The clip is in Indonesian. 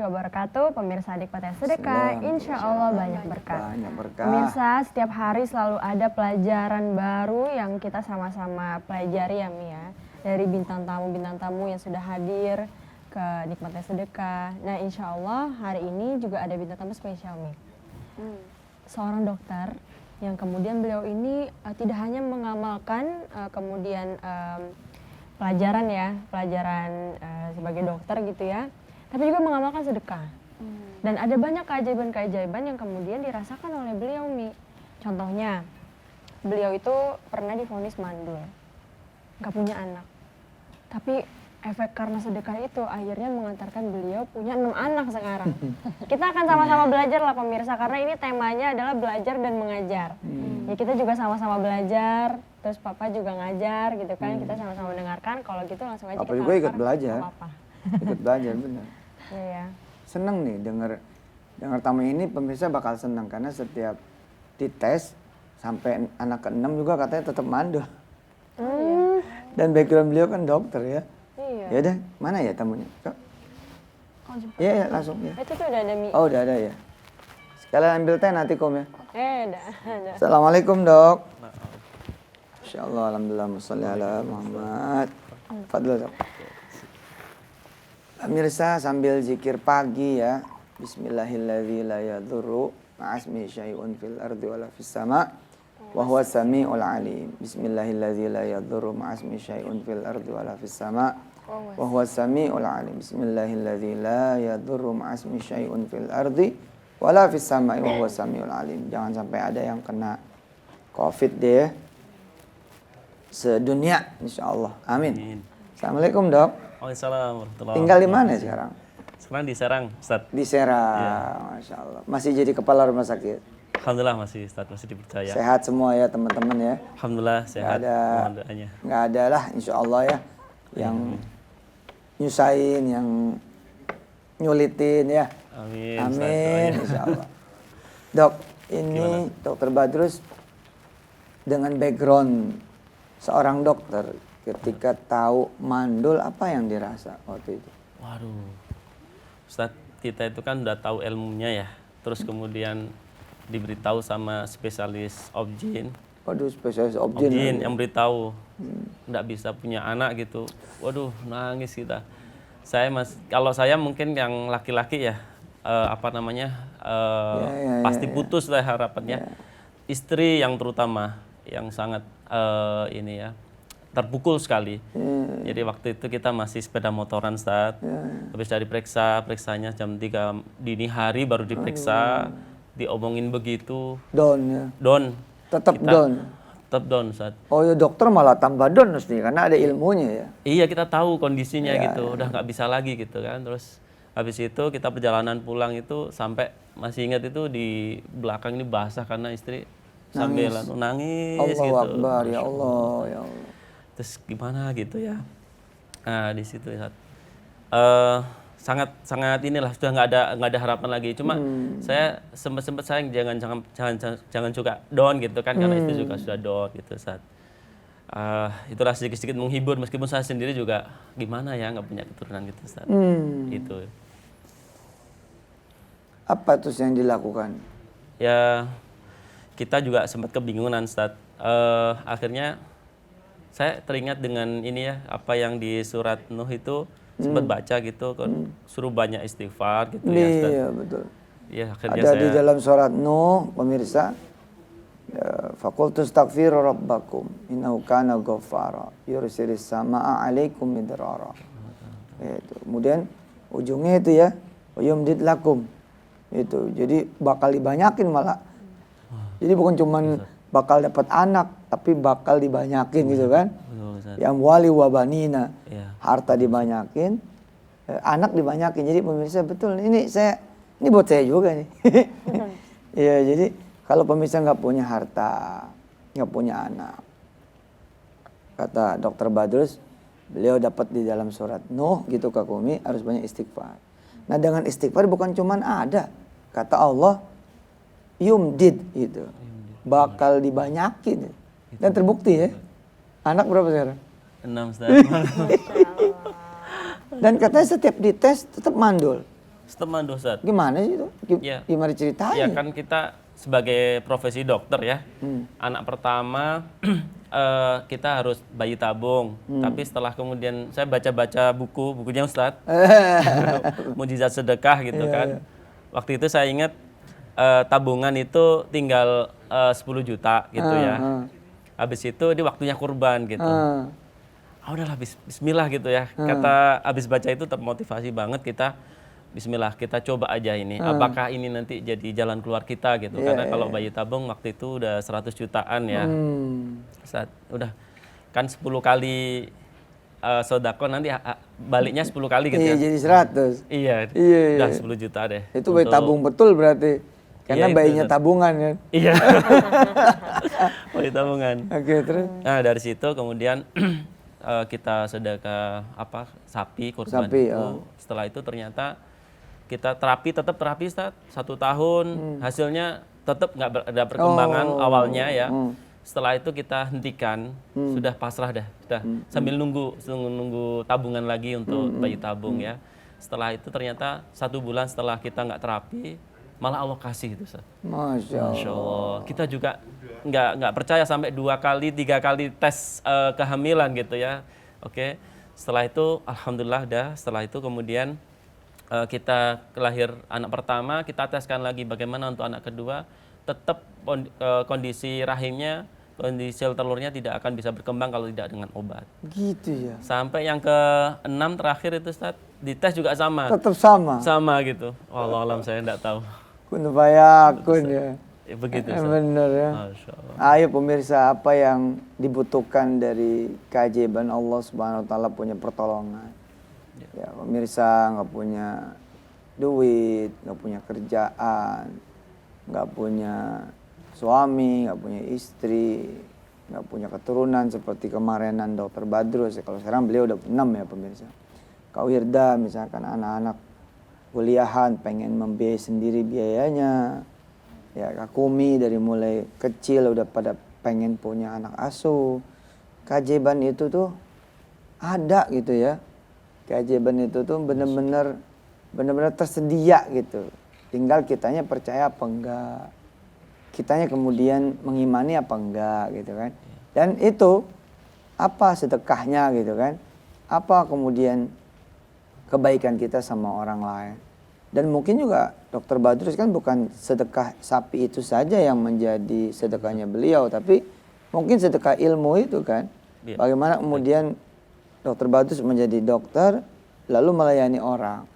wabarakatuh. Pemirsa Adik Paten Sedekah, insya Allah banyak berkah. Pemirsa, setiap hari selalu ada pelajaran baru yang kita sama-sama pelajari ya Mi ya. Dari bintang tamu yang sudah hadir ke Adik Paten Sedekah. Nah insya Allah hari ini juga ada bintang tamu spesial Mi. Seorang dokter yang kemudian beliau ini tidak hanya mengamalkan kemudian pelajaran sebagai dokter gitu ya, tapi juga mengamalkan sedekah. Dan ada banyak keajaiban-keajaiban yang kemudian dirasakan oleh beliau Mi. Contohnya, beliau itu pernah divonis mandul, gak punya anak. Tapi efek karena sedekah itu akhirnya mengantarkan beliau punya 6 anak sekarang. Kita akan sama-sama belajar lah pemirsa, karena ini temanya adalah belajar dan mengajar. Ya kita juga sama-sama belajar, terus Papa juga ngajar gitu kan, kita sama-sama mendengarkan. Kalau gitu langsung aja Papa kita juga ikut belajar. Ikut belajar benar. Iya. Seneng nih dengar tamu ini, pemirsa bakal seneng karena setiap dites sampai anak ke-6 juga katanya tetap mandul. Dan background beliau kan dokter ya. Iya. Ya udah, mana ya tamunya? Iya, langsung ya. Itu tuh udah ada Mi. Oh, udah ada ya. Sekalian ambil teh nanti Kom ya. Udah. Assalamualaikum dok. Insyaallah, alhamdulillah, sholli ala Muhammad. Fadl dok. Pemirsa sambil zikir pagi ya. Bismillahilladzi la yadurru ma'asmi syai'un fil ardi wala fis sama' wa huwa samiul alim. Bismillahilladzi la yadurru ma'asmi syai'un fil ardi wala fis sama' wa huwa samiul alim. Bismillahilladzi la yadurru ma'asmi syai'un fil ardi wala fis sama'i wa huwa samiul alim. Jangan sampai ada yang kena Covid deh. Sedunia insyaallah. Amin. Assalamualaikum, Dok. Waalaikumsalam warahmatullahi. Tinggal di mana sekarang? Sekarang di Serang, Ustaz. Di Serang. Ya. Masya Allah. Masih jadi kepala rumah sakit? Alhamdulillah masih, Ustaz, masih dipercaya. Sehat semua ya teman-teman ya? Alhamdulillah sehat. Mohon doanya. Nggak ada lah insyaallah ya. Yang nyusahin, yang nyulitin ya. Amin. Amin, insyaallah. Dok, ini Dokter Badrus dengan background seorang dokter, ketika tahu mandul apa yang dirasa waktu itu? Waduh, Ustaz, kita itu kan udah tahu ilmunya ya, terus kemudian diberitahu sama spesialis obgyn. Waduh, spesialis obgyn yang beritahu nggak bisa punya anak gitu. Waduh, nangis kita. Kalau saya mungkin yang laki-laki ya, pasti putus lah harapannya. Istri yang terutama yang sangat terpukul sekali. Jadi waktu itu kita masih sepeda motoran, Ustaz. Habis dari periksanya jam 3 dini hari baru diperiksa, diomongin begitu. Down ya? Down. Tetap down? Tetap down, Ustaz. Oh ya, dokter malah tambah down mesti, karena ada ilmunya ya? Iya, kita tahu kondisinya gitu, udah nggak bisa lagi gitu kan. Terus habis itu kita perjalanan pulang itu sampai masih ingat itu di belakang ini basah karena istri sambil nangis Allahu gitu. Akbar, ya Allah, ya Allah. Terus gimana gitu ya. Nah, di situ ya. Sangat inilah sudah nggak ada harapan lagi. Cuma saya sempat sayang jangan juga down gitu kan, karena istri juga sudah down gitu saat. Itulah sedikit-sedikit menghibur, meskipun saya sendiri juga gimana ya nggak punya keturunan gitu saat. Itu. Apa terus yang dilakukan? Ya, kita juga sempat kebingungan, Ustaz. Akhirnya saya teringat dengan ini ya, apa yang di surat Nuh itu sempat baca gitu kan, suruh banyak istighfar gitu ya, Ustaz. Iya, betul. Ya, akhirnya ada di dalam surat Nuh, pemirsa. Faqultu astaghfiru rabbakum innahu kana ghaffara yursilis samaa'a 'alaikum midrara. Itu. Kemudian ujungnya itu ya, yumdid lakum. Itu. Jadi bakal dibanyakin malah. Jadi bukan cuman bakal dapat anak, tapi bakal dibanyakin gitu kan. Yang wali wabanina, harta dibanyakin, anak dibanyakin. Jadi pemirsa betul, ini buat saya juga nih. Ya, jadi kalau pemirsa nggak punya harta, nggak punya anak, kata Dokter Badrus, beliau dapat di dalam surat Nuh gitu Kak Umi, harus banyak istighfar. Nah dengan istighfar bukan cuman ada, kata Allah, yumdid gitu, bakal dibanyakin. Dan terbukti ya, anak berapa sekarang? 6, Ustaz. Dan katanya setiap dites tetap mandul. Setengah Ustaz. Gimana sih itu? Iya. Gimana ceritanya? Ya kan kita sebagai profesi dokter ya, anak pertama kita harus bayi tabung. Tapi setelah kemudian saya baca-baca bukunya Ustadz, Mujizat Sedekah gitu kan. Waktu itu saya ingat tabungan itu tinggal 10 juta gitu ya. Habis itu di waktunya kurban gitu. Udahlah bismillah gitu ya. Kata habis baca itu termotivasi banget kita. Bismillah, kita coba aja ini. Apakah ini nanti jadi jalan keluar kita gitu. Karena kalau bayi tabung waktu itu udah 100 jutaan ya. Udah kan 10 kali sodako nanti baliknya 10 kali gitu Iya, ya. jadi 100. Iya, Iya. udah 10 juta deh. Itu bayi tabung betul berarti. Karena Iya, itu, bayinya Ustaz. tabungan kan. Iya. Bayi tabungan. Oke, terus? Nah, dari situ kemudian kita sedekah sapi kurban Sapi, itu. Setelah itu ternyata kita tetap terapi Ustaz, 1 tahun, hasilnya tetap nggak ada perkembangan awalnya ya. Setelah itu kita hentikan, sudah pasrah dah, sudah sambil nunggu tabungan lagi untuk bayi tabung ya. Setelah itu ternyata 1 bulan setelah kita nggak terapi, malah Allah kasih itu Ustaz. Masya Masya Allah. Kita juga nggak percaya sampai 2 kali, 3 kali tes kehamilan gitu ya. Oke. Setelah itu alhamdulillah setelah itu kemudian kita kelahir anak pertama, kita teskan lagi bagaimana untuk anak kedua, tetap kondisi rahimnya, kondisi sel telurnya tidak akan bisa berkembang kalau tidak dengan obat. Gitu ya. Sampai yang ke-6 terakhir itu Ustaz, dites juga sama. Tetap sama. Sama gitu. Wallahu alam saya enggak tahu. Kun fayakun ya. Begitu Ustaz. Bener ya. Masya Allah. Ayo pemirsa, apa yang dibutuhkan dari keajaiban Allah Subhanahu wa taala punya pertolongan. Ya, pemirsa nggak punya duit, nggak punya kerjaan, nggak punya suami, nggak punya istri, nggak punya keturunan seperti kemarinan Dr. Badrus. Kalau sekarang beliau udah 6 ya pemirsa. Kak Wirda misalkan anak-anak kuliahan pengen membiayai sendiri biayanya. Ya, Kak Kumi dari mulai kecil udah pada pengen punya anak asuh. Keajaiban itu tuh ada gitu ya. Keajaiban itu tuh benar-benar tersedia gitu. Tinggal kitanya percaya apa enggak. Kitanya kemudian mengimani apa enggak gitu kan. Dan itu apa sedekahnya gitu kan. Apa kemudian kebaikan kita sama orang lain. Dan mungkin juga Dr. Badrus kan bukan sedekah sapi itu saja yang menjadi sedekahnya beliau, tapi mungkin sedekah ilmu itu kan. Bagaimana kemudian Dr. Badrus menjadi dokter lalu melayani orang.